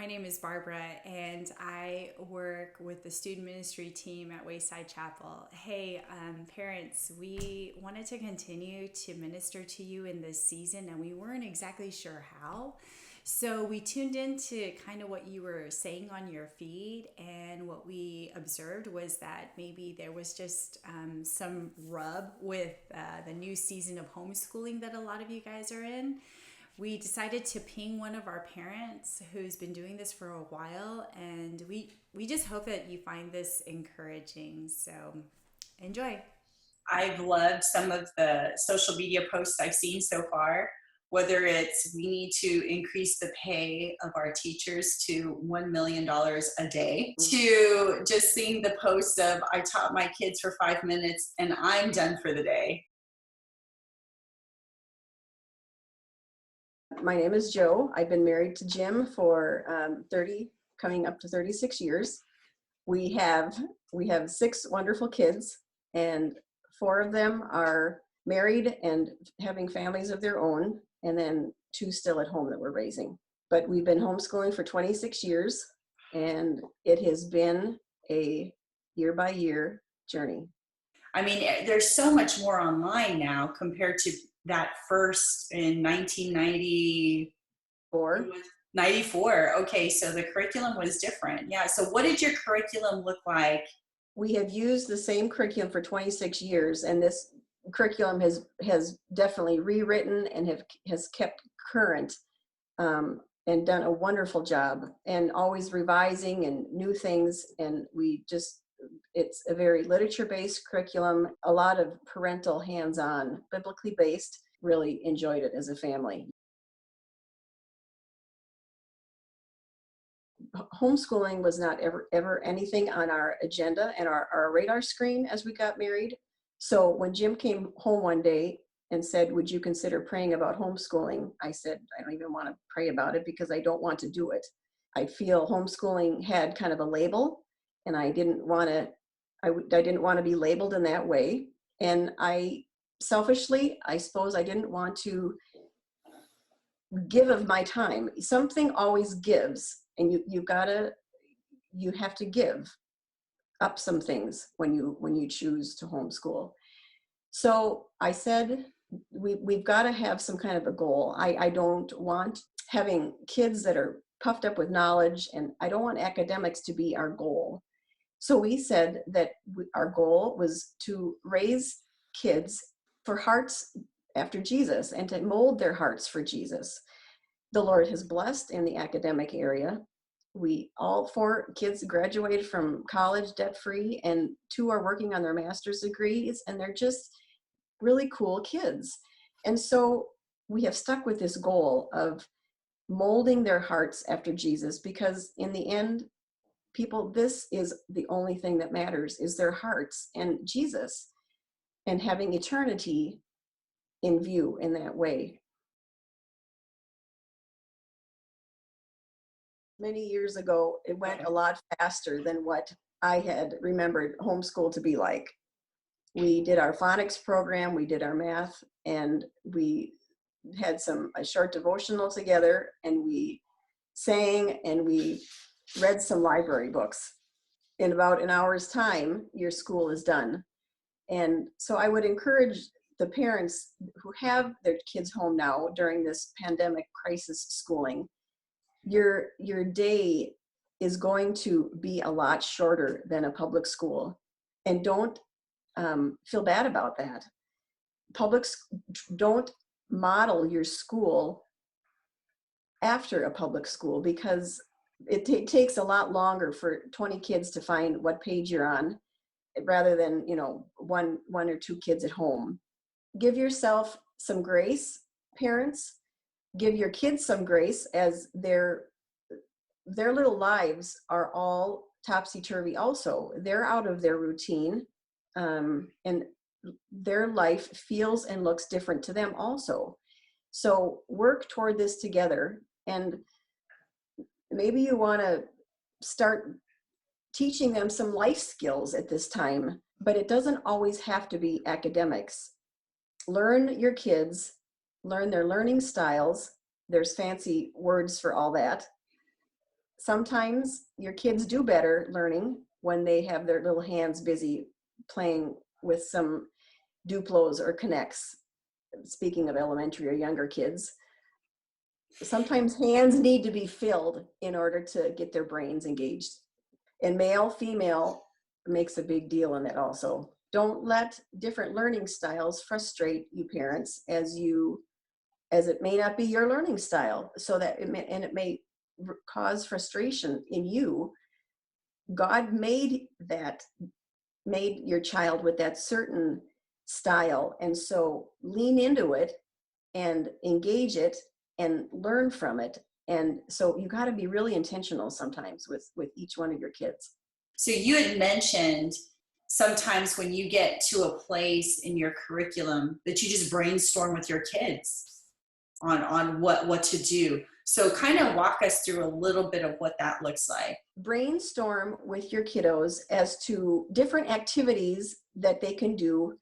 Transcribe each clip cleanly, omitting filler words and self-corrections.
My name is Barbara, and I work with the student ministry team at Wayside Chapel. Hey, parents, we wanted to continue to minister to you in this season, and we weren't exactly sure how. So we tuned into kind of what you were saying on your feed, and what we observed was that maybe there was just some rub with the new season of homeschooling that a lot of you guys are in. We decided to ping one of our parents who's been doing this for a while, and we just hope that you find this encouraging. So enjoy. I've loved some of the social media posts I've seen so far, whether it's we need to increase the pay of our teachers to $1 million a day, to just seeing the post of I taught my kids for 5 minutes and I'm done for the day. My name is Joe. I've been married to Jim for 30, coming up to 36 years. We have six wonderful kids, and four of them are married and having families of their own, and then two still at home that we're raising. But we've been homeschooling for 26 years, and it has been a year-by-year journey. I mean, there's so much more online now compared to that first in 1994. 94. Okay, so the curriculum was different. Yeah. So what did your curriculum look like? We have used the same curriculum for 26 years, and this curriculum has definitely rewritten and has kept current, and done a wonderful job, and always revising and new things. And it's a very literature-based curriculum, a lot of parental hands-on, biblically based. Really enjoyed it as a family. Homeschooling was not ever anything on our agenda and our radar screen as we got married. So when Jim came home one day and said, "Would you consider praying about homeschooling?" I said, "I don't even want to pray about it because I don't want to do it." I feel homeschooling had kind of a label, and I didn't want to be labeled in that way. And selfishly, I suppose I didn't want to give of my time. Something always gives, and you have to give up some things when you choose to homeschool. So I said, we've got to have some kind of a goal. I don't want having kids that are puffed up with knowledge, and I don't want academics to be our goal. So we said that our goal was to raise kids for hearts after Jesus and to mold their hearts for Jesus. The Lord has blessed in the academic area. All four kids graduated from college debt-free, and two are working on their master's degrees, and they're just really cool kids. And so we have stuck with this goal of molding their hearts after Jesus, because in the end, people, this is the only thing that matters, is their hearts and Jesus, and having eternity in view in that way. Many years ago, it went a lot faster than what I had remembered homeschool to be like. We did our phonics program, we did our math, and we had a short devotional together, and we sang, and we read some library books. In about an hour's time, your school is done. And so I would encourage the parents who have their kids home now during this pandemic crisis schooling, your day is going to be a lot shorter than a public school. And don't feel bad about that. Don't model your school after a public school, because it takes a lot longer for 20 kids to find what page you're on, rather than one or two kids at home. Give yourself some grace, parents. Give your kids some grace, as their little lives are all topsy-turvy also. They're out of their routine, and their life feels and looks different to them also. So work toward this together, and maybe you want to start teaching them some life skills at this time, but it doesn't always have to be academics. Learn your kids, learn their learning styles. There's fancy words for all that. sometimes your kids do better learning when they have their little hands busy playing with some Duplos or Connects. Speaking of elementary or younger kids, sometimes hands need to be filled in order to get their brains engaged. And male, female makes a big deal in that also. Don't let different learning styles frustrate you parents, as it may not be your learning style, so that it may cause frustration in you. God made your child with that certain style, and so lean into it and engage it and learn from it. And so you got to be really intentional sometimes with each one of your kids. So you had mentioned sometimes when you get to a place in your curriculum that you just brainstorm with your kids on what to do. So kind of walk us through a little bit of what that looks like. Brainstorm with your kiddos as to different activities that they can do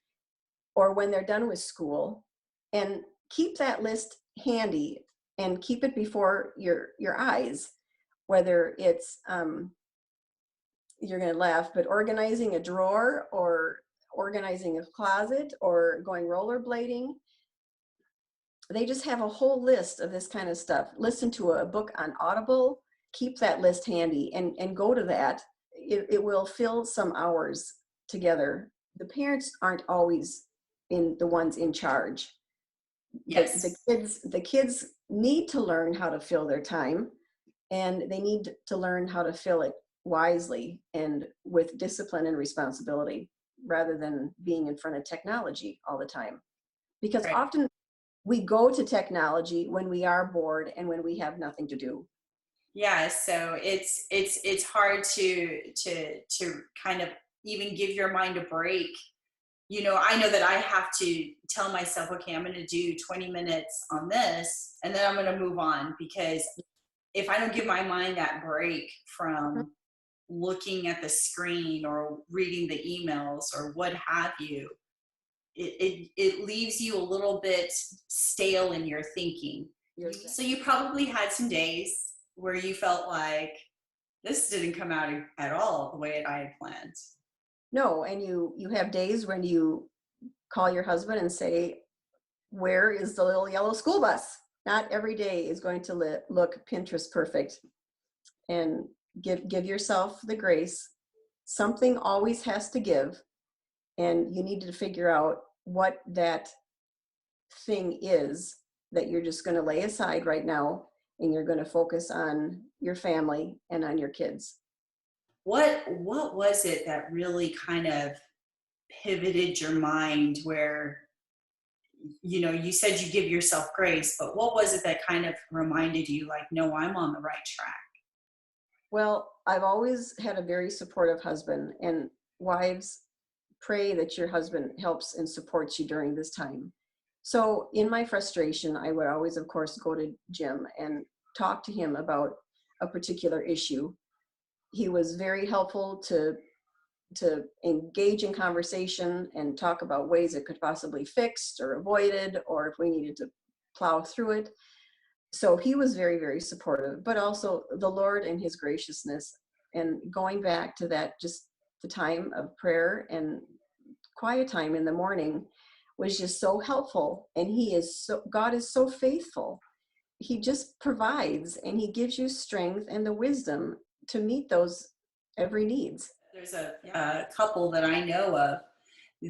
or when they're done with school, and keep that list handy and keep it before your eyes, whether it's you're going to laugh, but organizing a drawer or organizing a closet or going rollerblading. They just have a whole list of this kind of stuff. Listen to a book on Audible, keep that list handy and go to that. It will fill some hours together. The parents aren't always the ones in charge. Yes. The kids need to learn how to fill their time, and they need to learn how to fill it wisely and with discipline and responsibility, rather than being in front of technology all the time. Because Right. Often we go to technology when we are bored and when we have nothing to do. Yeah, so it's hard to kind of even give your mind a break. I know that I have to tell myself, okay, I'm going to do 20 minutes on this, and then I'm going to move on, because if I don't give my mind that break from looking at the screen or reading the emails or what have you, it leaves you a little bit stale in your thinking. So you probably had some days where you felt like this didn't come out at all the way I had planned. No, and you have days when you call your husband and say, where is the little yellow school bus? Not every day is going to look Pinterest perfect. And give yourself the grace. Something always has to give, and you need to figure out what that thing is that you're just going to lay aside right now, and you're going to focus on your family and on your kids. What was it that really kind of pivoted your mind, where you said you give yourself grace, but what was it that kind of reminded you, like, no, I'm on the right track? Well, I've always had a very supportive husband, and wives, pray that your husband helps and supports you during this time. So in my frustration, I would always, of course, go to Jim and talk to him about a particular issue. He was very helpful to engage in conversation and talk about ways it could possibly fixed or avoided, or if we needed to plow through it. So he was very, very supportive, but also the Lord and his graciousness, and going back to that, just the time of prayer and quiet time in the morning was just so helpful. And God is so faithful. He just provides, and he gives you strength and the wisdom to meet those every needs. There's a couple that I know of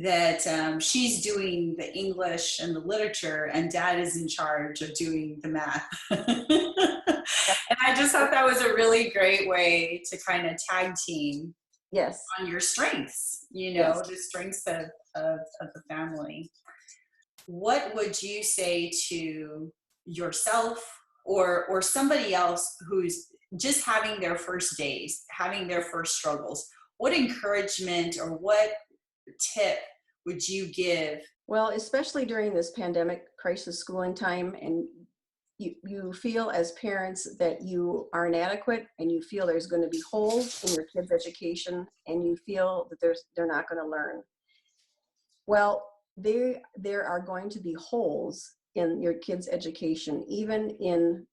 that she's doing the English and the literature, and dad is in charge of doing the math. And I just thought that was a really great way to kind of tag team Yes. on your strengths, Yes. the strengths of the family. What would you say to yourself or somebody else who's just having their first days, having their first struggles? What encouragement or what tip would you give? Well, especially during this pandemic crisis schooling time, and you feel as parents that you are inadequate, and you feel there's going to be holes in your kids' education, and you feel that they're not going to learn. Well, there are going to be holes in your kids' education, even in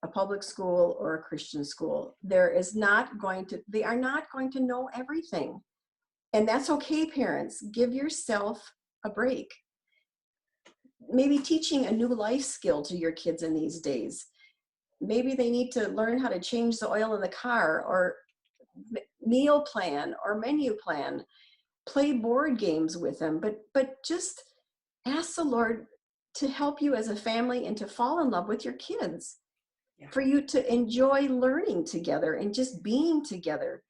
a public school or a Christian school. They are not going to know everything. And that's okay, parents. Give yourself a break. Maybe teaching a new life skill to your kids in these days. Maybe they need to learn how to change the oil in the car, or meal plan or menu plan. Play board games with them, but just ask the Lord to help you as a family and to fall in love with your kids. Yeah. For you to enjoy learning together and just being together,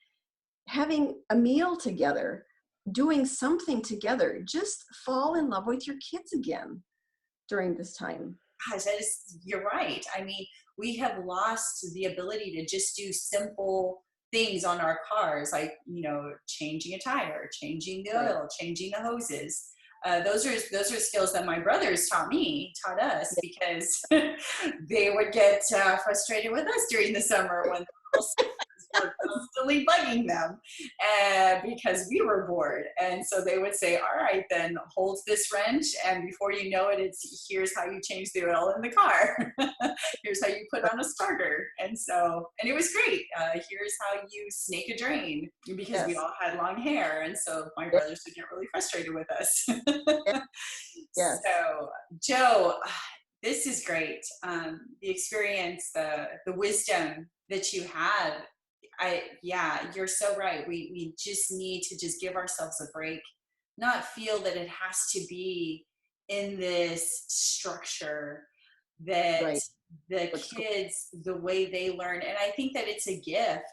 having a meal together, doing something together. Just fall in love with your kids again during this time. Gosh, you're right. I mean, we have lost the ability to just do simple things on our cars, like, changing a tire, changing the oil, changing the hoses. Those are skills that my brothers taught us, because they would get frustrated with us during the summer when the little sisters were constantly bugging them, because we were bored. And so they would say, all right, then hold this wrench, and before you know it, here's how you change the oil in the car. Here's how you put on a starter. And it was great. Here's how you snake a drain, because we all had long hair. And so my brothers would get really frustrated with us. Yes. So, Joe, this is great. The experience, the wisdom that you had. You're so right. We just need to just give ourselves a break, not feel that it has to be in this structure that the kids, the way they learn. And I think that it's a gift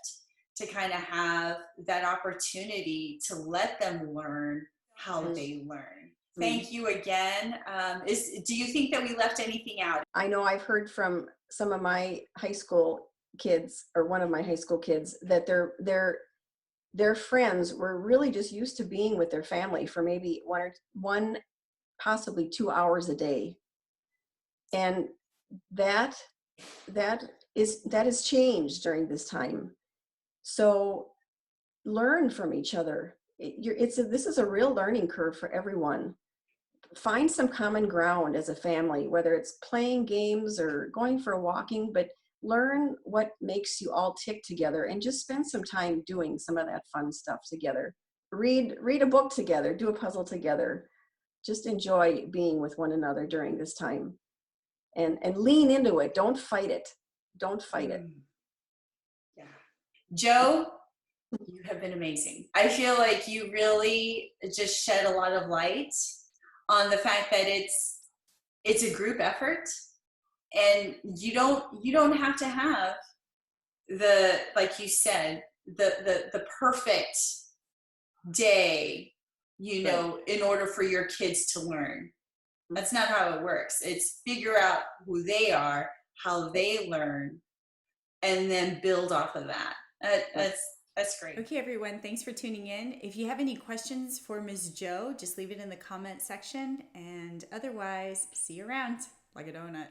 to kind of have that opportunity to let them learn how they learn. Thank you again. Do you think that we left anything out? I know I've heard from some of my high school kids, or one of my high school kids, that their friends were really just used to being with their family for maybe one, possibly 2 hours a day. And that has changed during this time. So learn from each other. This is a real learning curve for everyone. Find some common ground as a family, whether it's playing games or going for a walking, but learn what makes you all tick together, and just spend some time doing some of that fun stuff together. Read a book together, do a puzzle together. Just enjoy being with one another during this time, and lean into it. Don't fight it. Don't fight it. Yeah. Joe, you have been amazing. I feel like you really just shed a lot of light on the fact that it's a group effort, and you don't have to have like you said, the perfect day, in order for your kids to learn. That's not how it works. It's figure out who they are, how they learn, and then build off of that. That's great. Okay, everyone, thanks for tuning in. If you have any questions for Ms. Joe, just leave it in the comment section. And otherwise, see you around like a donut.